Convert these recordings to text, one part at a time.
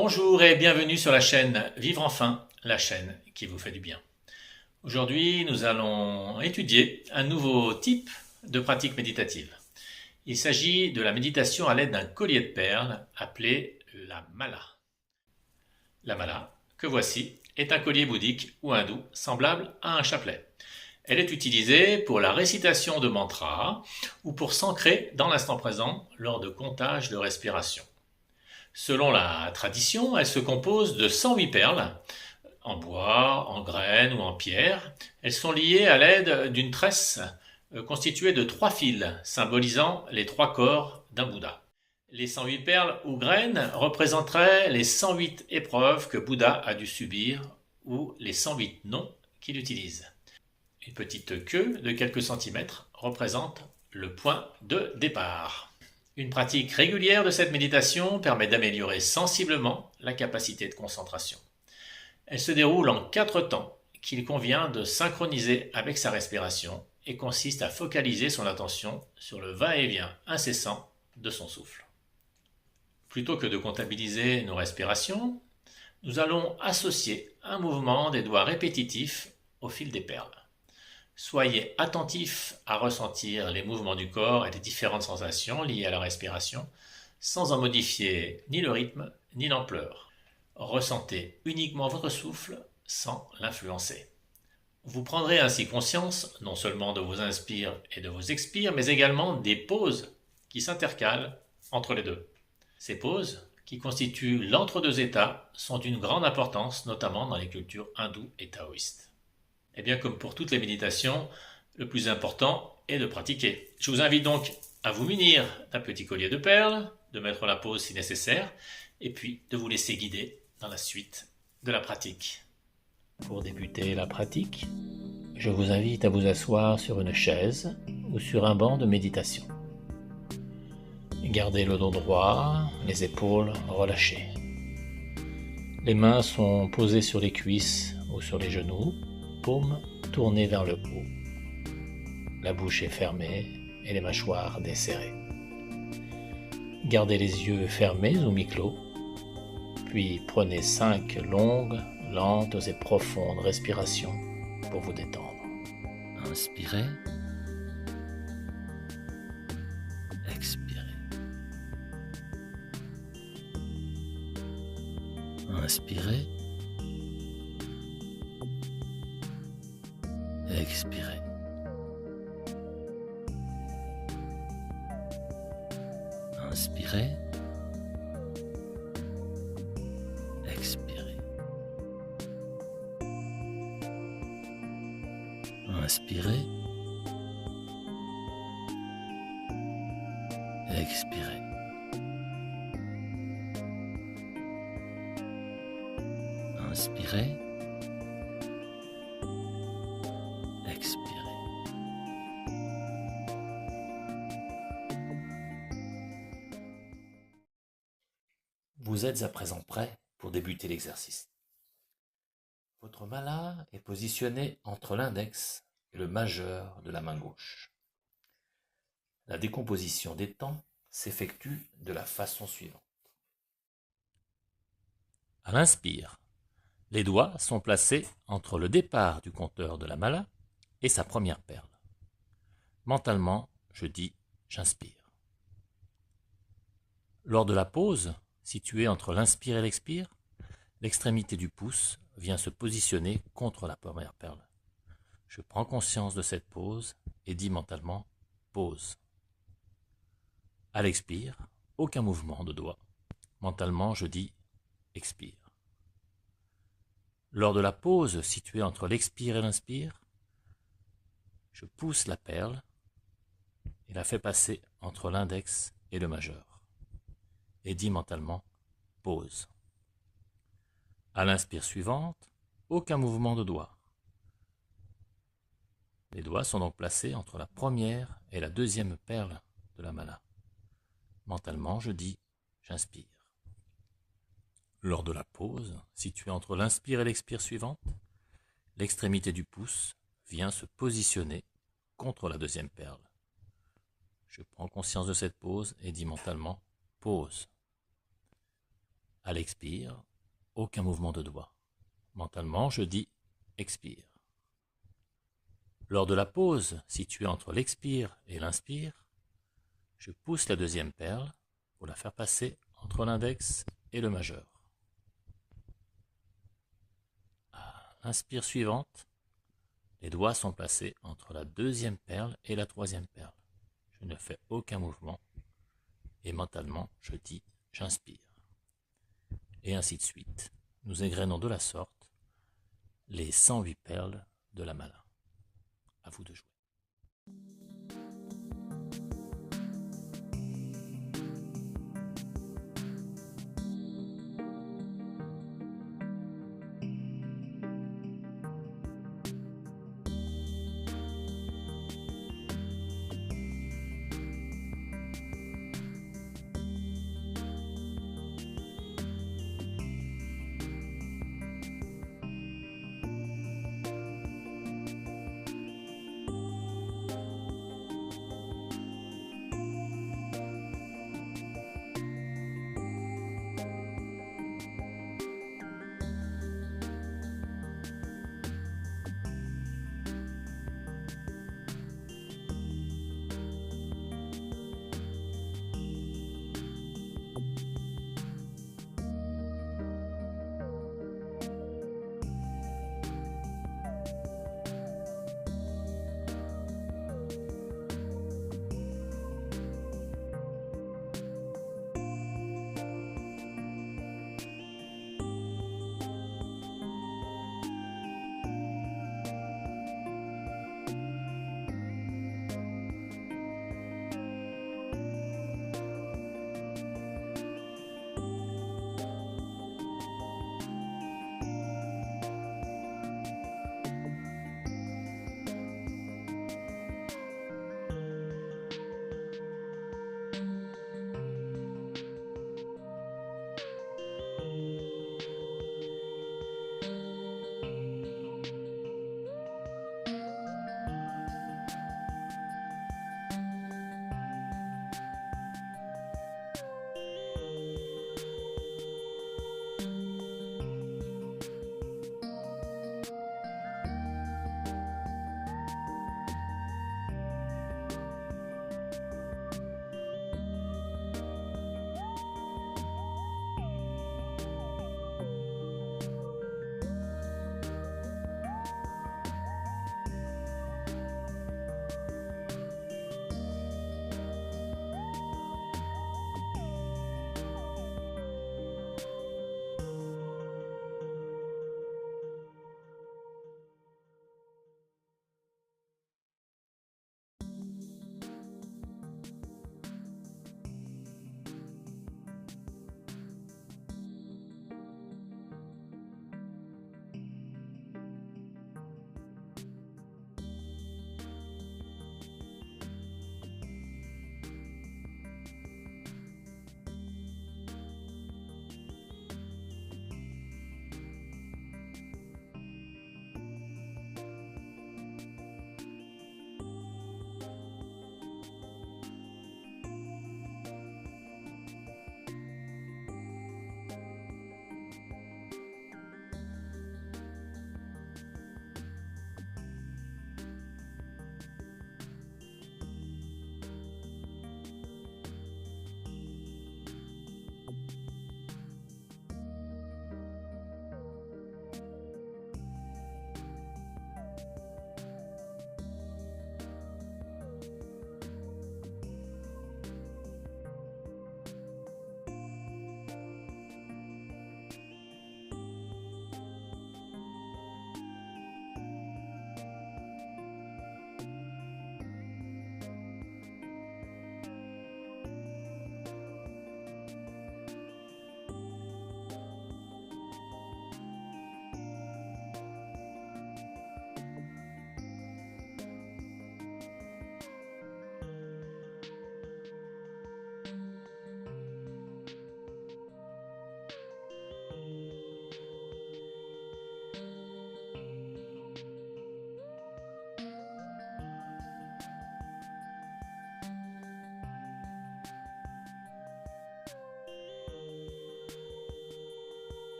Bonjour et bienvenue sur la chaîne Vivre enfin, la chaîne qui vous fait du bien. Aujourd'hui, nous allons étudier un nouveau type de pratique méditative. Il s'agit de la méditation à l'aide d'un collier de perles appelé la mala. La mala, que voici, est un collier bouddhique ou hindou semblable à un chapelet. Elle est utilisée pour la récitation de mantras ou pour s'ancrer dans l'instant présent lors de comptages de respiration. Selon la tradition, elle se compose de 108 perles, en bois, en graines ou en pierre. Elles sont liées à l'aide d'une tresse constituée de 3 fils, symbolisant les 3 corps d'un Bouddha. Les 108 perles ou graines représenteraient les 108 épreuves que Bouddha a dû subir ou les 108 noms qu'il utilise. Une petite queue de quelques centimètres représente le point de départ. Une pratique régulière de cette méditation permet d'améliorer sensiblement la capacité de concentration. Elle se déroule en 4 temps qu'il convient de synchroniser avec sa respiration et consiste à focaliser son attention sur le va-et-vient incessant de son souffle. Plutôt que de comptabiliser nos respirations, nous allons associer un mouvement des doigts répétitif au fil des perles. Soyez attentifs à ressentir les mouvements du corps et les différentes sensations liées à la respiration, sans en modifier ni le rythme ni l'ampleur. Ressentez uniquement votre souffle sans l'influencer. Vous prendrez ainsi conscience non seulement de vos inspires et de vos expires, mais également des pauses qui s'intercalent entre les deux. Ces pauses, qui constituent l'entre-deux états, sont d'une grande importance, notamment dans les cultures hindoues et taoïstes. Et bien comme pour toutes les méditations, le plus important est de pratiquer. Je vous invite donc à vous munir d'un petit collier de perles, de mettre la pause si nécessaire, et puis de vous laisser guider dans la suite de la pratique. Pour débuter la pratique, je vous invite à vous asseoir sur une chaise ou sur un banc de méditation. Gardez le dos droit, les épaules relâchées. Les mains sont posées sur les cuisses ou sur les genoux, paumes tournées vers le haut. La bouche est fermée et les mâchoires desserrées. Gardez les yeux fermés ou mi-clos, puis prenez 5 longues, lentes et profondes respirations pour vous détendre. Inspirez, expirez. Inspirez, expirez. Inspirez, expirez. Inspirez, expirez. Inspirez, expirez. Vous êtes à présent prêt pour débuter l'exercice. Votre mala est positionné entre l'index et le majeur de la main gauche. La décomposition des temps s'effectue de la façon suivante. À l'inspire, les doigts sont placés entre le départ du compteur de la mala et sa première perle. Mentalement, je dis « j'inspire ». Lors de la pause, située entre l'inspire et l'expire, l'extrémité du pouce vient se positionner contre la première perle. Je prends conscience de cette pause et dis mentalement « pause ». À l'expire, aucun mouvement de doigt. Mentalement, je dis « expire ». Lors de la pause située entre l'expire et l'inspire, je pousse la perle et la fais passer entre l'index et le majeur. Et dis mentalement « pause ». À l'inspire suivante, aucun mouvement de doigt. Les doigts sont donc placés entre la première et la deuxième perle de la mala. Mentalement, je dis « j'inspire ». Lors de la pause, située entre l'inspire et l'expire suivante, l'extrémité du pouce vient se positionner contre la deuxième perle. Je prends conscience de cette pause et dis mentalement « pause ». À l'expire, aucun mouvement de doigt. Mentalement, je dis expire. Lors de la pause située entre l'expire et l'inspire, je pousse la deuxième perle pour la faire passer entre l'index et le majeur. À l'inspire suivante, les doigts sont placés entre la deuxième perle et la troisième perle. Je ne fais aucun mouvement et mentalement je dis j'inspire. Et ainsi de suite. Nous égrenons de la sorte les 108 perles de la mala. À vous de jouer.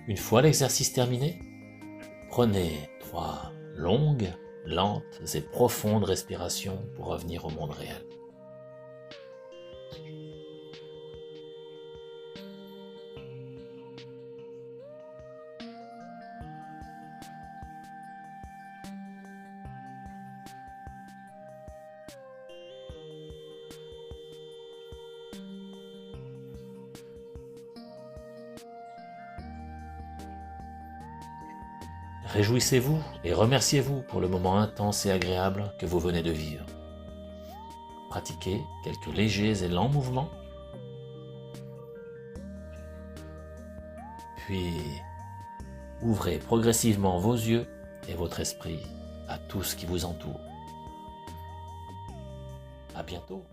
Une fois l'exercice terminé, prenez 3 longues, lentes et profondes respirations pour revenir au monde réel. Réjouissez-vous et remerciez-vous pour le moment intense et agréable que vous venez de vivre. Pratiquez quelques légers et lents mouvements. Puis, ouvrez progressivement vos yeux et votre esprit à tout ce qui vous entoure. À bientôt.